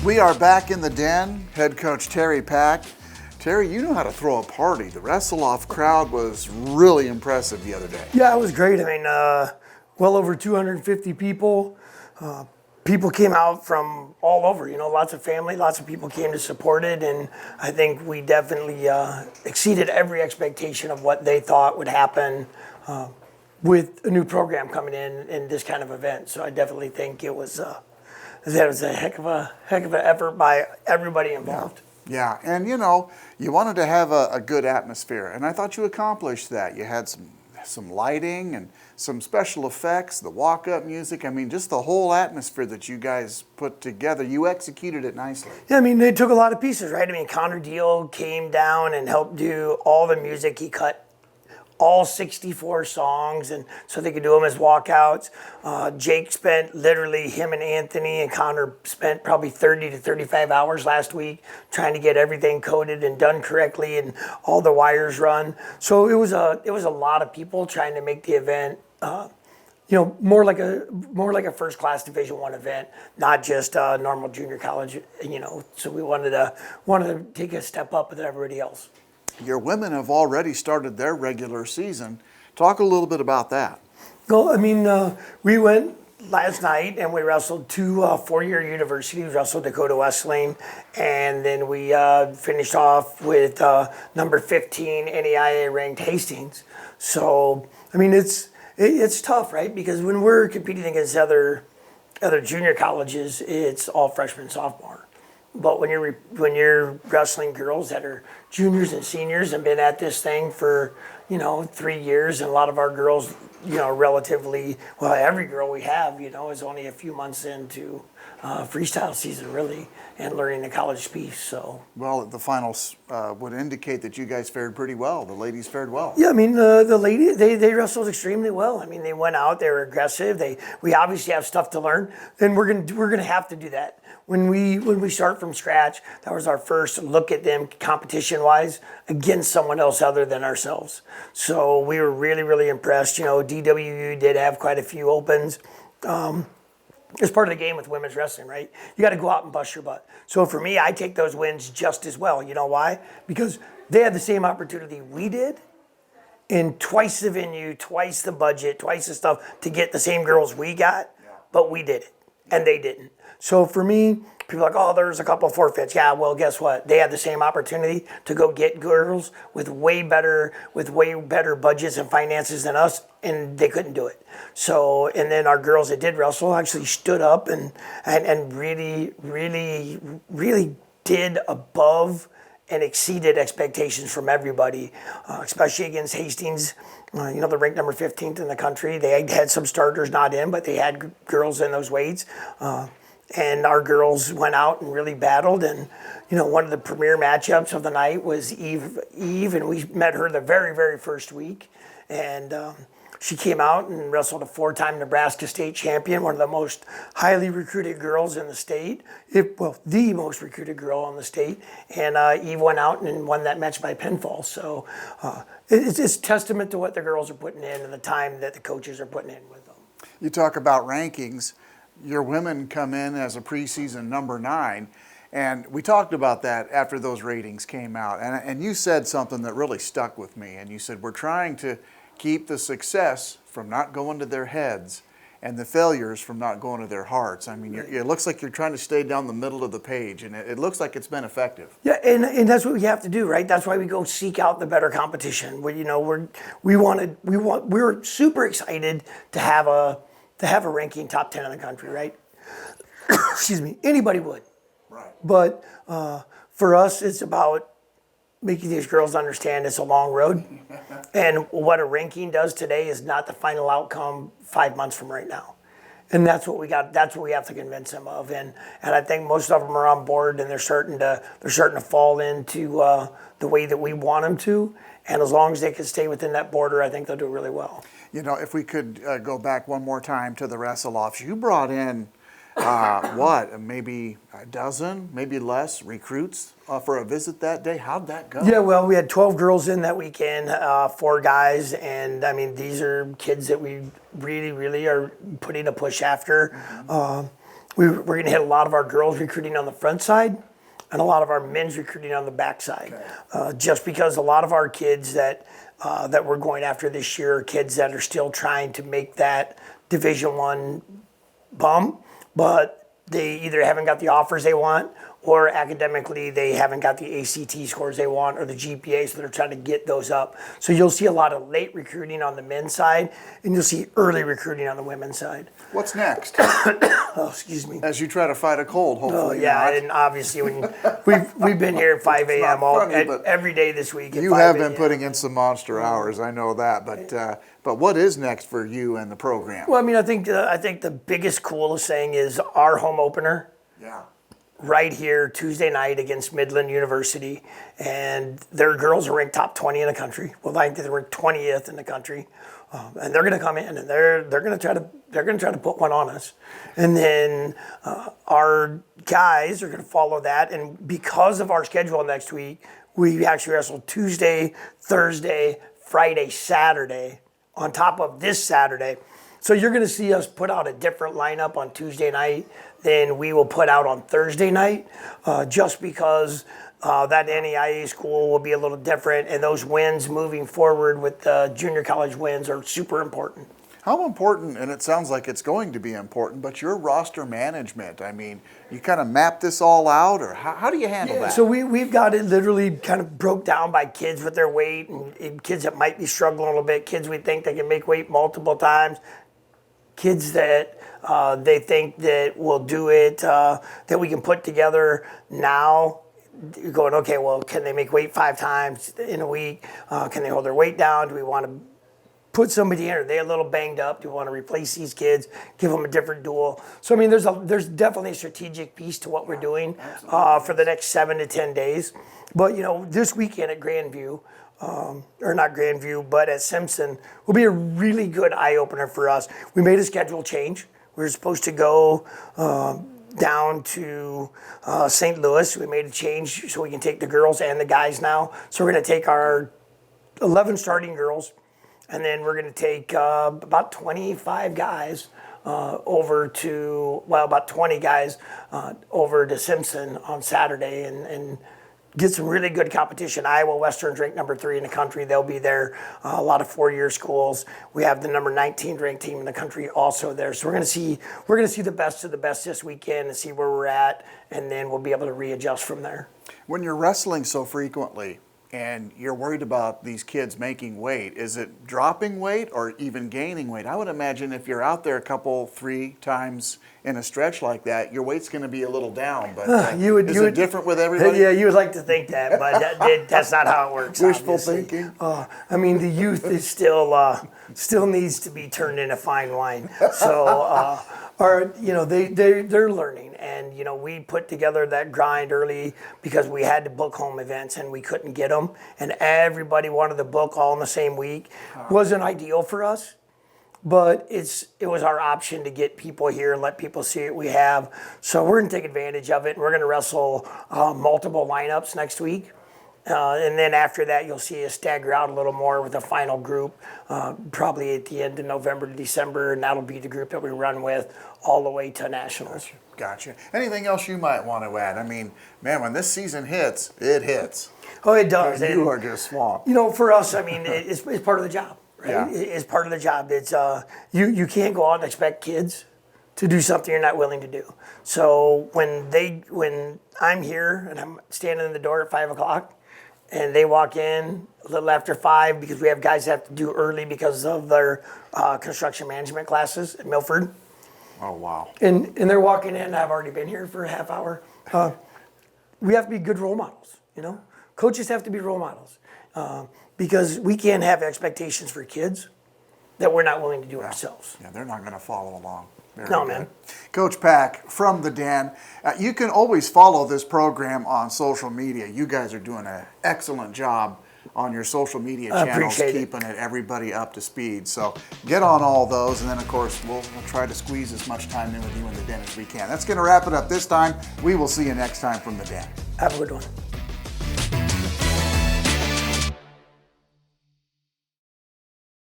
We are back in the den. Head coach Terry Pack. Terry, you know how to throw a party. The wrestle-off crowd was really impressive the other day. Yeah, it was great. I mean, well over 250 people. People came out from all over, lots of family, lots of people came to support it, and I think we definitely exceeded every expectation of what they thought would happen with a new program coming in this kind of event. So I definitely think it was a heck of an effort by everybody involved. Yeah, and you wanted to have a good atmosphere, and I thought you accomplished that. You had some lighting and some special effects, the walk-up music. I mean, just the whole atmosphere that you guys put together. You executed it nicely. Yeah, I mean, they took a lot of pieces, right? I mean, Connor Deal came down and helped do all the music. He cut all 64 songs, and so they could do them as walkouts. Jake spent literally, him and Anthony and Connor spent probably 30 to 35 hours last week trying to get everything coded and done correctly and all the wires run. So it was a lot of people trying to make the event more like a first class Division I event, not just a normal junior college. So we wanted to take a step up with everybody else. Your women have already started their regular season. Talk a little bit about that. Well, I mean, we went last night and we wrestled two four-year universities. We wrestled Dakota Wesleyan, and then we finished off with number 15 NAIA ranked Hastings. So, I mean, it's tough, right? Because when we're competing against other junior colleges, it's all freshman, sophomore. But when you're wrestling girls that are juniors and seniors and been at this thing for 3 years, and a lot of our girls, relatively, well, every girl we have, is only a few months into freestyle season really, and learning the college piece. So well, the finals would indicate that you guys fared pretty well. The ladies fared well. Yeah, I mean, the ladies, they wrestled extremely well. I mean, they went out, they were aggressive. We obviously have stuff to learn, and we're gonna have to do that. When we start from scratch, that was our first look at them competition-wise against someone else other than ourselves. So we were really, really impressed. DWU did have quite a few opens. It's part of the game with women's wrestling, right? You got to go out and bust your butt. So for me, I take those wins just as well. You know why? Because they had the same opportunity we did, in twice the venue, twice the budget, twice the stuff to get the same girls we got, but we did it, and they didn't. So for me, people are like, oh, there's a couple of forfeits. Yeah, well, guess what? They had the same opportunity to go get girls with way better budgets and finances than us, and they couldn't do it. So, and then our girls that did wrestle actually stood up and really, really, really did above and exceeded expectations from everybody, especially against Hastings. They're ranked number 15th in the country. They had some starters not in, but they had girls in those weights. And our girls went out and really battled. And, one of the premier matchups of the night was Eve, and we met her the very, very first week. And she came out and wrestled a 4-time Nebraska state champion, one of the most highly recruited girls in the state. The most recruited girl in the state. And Eve went out and won that match by pinfall. So it's testament to what the girls are putting in and the time that the coaches are putting in with them. You talk about rankings. Your women come in as a preseason number 9, and we talked about that after those ratings came out. And you said something that really stuck with me, and you said, we're trying to keep the success from not going to their heads and the failures from not going to their hearts. I mean, it looks like you're trying to stay down the middle of the page, and it looks like it's been effective. Yeah, and that's what we have to do, right? That's why we go seek out the better competition. We're super excited to have a ranking top 10 in the country, right? Excuse me, anybody would. Right. But for us, it's about making these girls understand it's a long road. And what a ranking does today is not the final outcome 5 months from right now. And that's what we got. That's what we have to convince them of. And I think most of them are on board, and they're starting to fall into the way that we want them to. And as long as they can stay within that border, I think they'll do really well. If we could go back one more time to the wrestle-offs, you brought in, maybe a dozen, maybe less recruits for a visit that day. How'd that go? Yeah, well, we had 12 girls in that weekend, 4 guys, and I mean, these are kids that we really, really are putting a push after. we're going to hit a lot of our girls recruiting on the front side and a lot of our men's recruiting on the back side. Just because a lot of our kids that we're going after this year are kids that are still trying to make that Division I bump, but they either haven't got the offers they want, or academically they haven't got the ACT scores they want, or the GPA, so they're trying to get those up. So you'll see a lot of late recruiting on the men's side, and you'll see early recruiting on the women's side. What's next? Oh, excuse me. As you try to fight a cold, hopefully. Oh yeah, not. and obviously when we've been here at 5 a.m. every day this week. At You 5 have been a.m. putting in some monster hours, I know that. But what is next for you and the program? Well, I mean, I think the biggest, coolest thing is our home opener. Yeah. Right here Tuesday night against Midland University, and their girls are ranked top 20 in the country. Well, I think they're ranked 20th in the country, and they're going to come in and they're going to try to put one on us, and then our guys are going to follow that. And because of our schedule next week, we actually wrestle Tuesday, Thursday, Friday, Saturday on top of this Saturday. So you're going to see us put out a different lineup on Tuesday night than we will put out on Thursday night, just because that NEIA school will be a little different, and those wins moving forward with the junior college wins are super important. How important, and it sounds like it's going to be important, but your roster management, I mean, you kind of map this all out, or how do you handle that? So we've got it literally kind of broke down by kids with their weight, and kids that might be struggling a little bit, kids we think they can make weight multiple times, kids that they think that will do it, that we can put together now. You're going, okay, well, can they make weight 5 times in a week? Can they hold their weight down? Do we want to put somebody in? Are they a little banged up? Do we want to replace these kids, give them a different dual? So, I mean, there's definitely a strategic piece to what we're doing for the next 7 to 10 days. But, you know, this weekend at Grandview, or not Grandview, but at Simpson, will be a really good eye-opener for us. We made a schedule change. We were supposed to go down to St. Louis. We made a change so we can take the girls and the guys now. So we're going to take our 11 starting girls, and then we're going to take about 25 guys about 20 guys over to Simpson on Saturday and get some really good competition. Iowa Western's ranked number 3 in the country. They'll be there. A lot of 4-year schools. We have the number 19 ranked team in the country also there. So we're going to see the best of the best this weekend and see where we're at, and then we'll be able to readjust from there. When you're wrestling so frequently and you're worried about these kids making weight, is it dropping weight or even gaining weight? I would imagine if you're out there a couple, 3 times in a stretch like that, your weight's going to be a little down. But is it different with everybody? Yeah, you would like to think that, but that's not how it works. Wishful obviously. thinking? I mean, the youth is still needs to be turned into fine wine. So, they're learning, and we put together that grind early because we had to book home events and we couldn't get them, and everybody wanted to book all in the same week. Wasn't ideal for us, but it was our option to get people here and let people see what we have. So we're going to take advantage of it, and we're going to wrestle multiple lineups next week. And then after that, you'll see us stagger out a little more with a final group, probably at the end of November to December, and that'll be the group that we run with all the way to nationals. Gotcha. Anything else you might want to add? I mean, man, when this season hits, it hits. Oh, it does. You are just swamped. For us, I mean, it's part of the job, right? Yeah. It's part of the job. It's you can't go out and expect kids to do something you're not willing to do. So when I'm here and I'm standing in the door at 5 o'clock, and they walk in a little after 5 because we have guys that have to do early because of their construction management classes at Milford. Oh, wow. And they're walking in, I've already been here for a half hour. We have to be good role models, Coaches have to be role models because we can't have expectations for kids that we're not willing to do ourselves. Yeah, they're not going to follow along. No, man. Coach Pack from the Den. You can always follow this program on social media. You guys are doing an excellent job on your social media channels, keeping everybody up to speed. So get on all those, and then, of course, we'll try to squeeze as much time in with you in the Den as we can. That's going to wrap it up this time. We will see you next time from the Den. Have a good one.